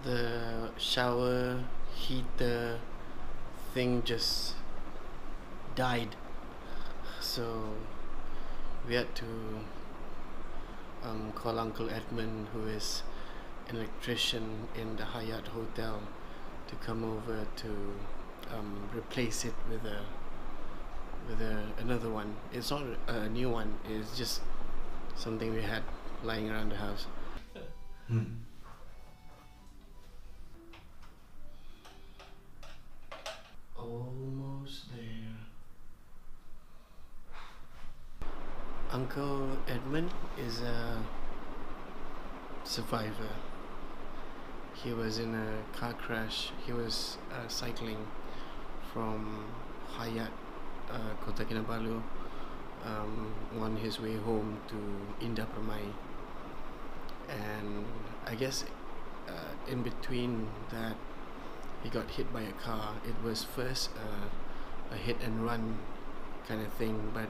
the shower heater thing just died, so we had to call Uncle Edmund, who is an electrician in the Hyatt Hotel, to come over to replace it with another one. It's not a new one, it's just something we had lying around the house. Almost there. Uncle Edmund is a survivor. He was in a car crash. He was cycling from Hyatt, Kota Kinabalu, on his way home to Indah Permai. And I guess in between that, he got hit by a car. It was first a hit and run kind of thing, but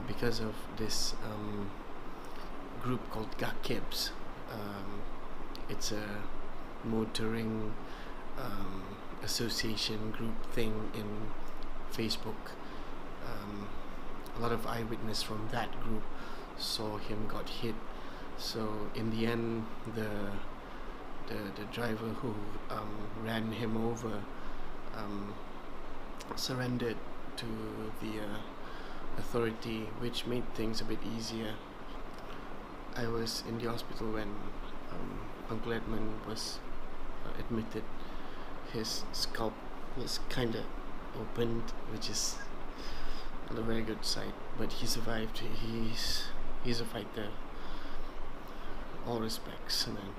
because of this group called GAKIBS, it's a motoring association group thing in Facebook. A lot of eyewitness from that group saw him got hit. So in the end, the driver who ran him over surrendered to the authority, which made things a bit easier. I was in the hospital when Uncle Edmund was admitted. His scalp was kinda opened, which is not a very good sight, but he survived. He's a fighter, all respects, man.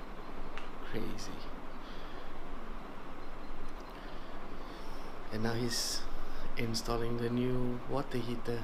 Crazy. And now he's installing the new water heater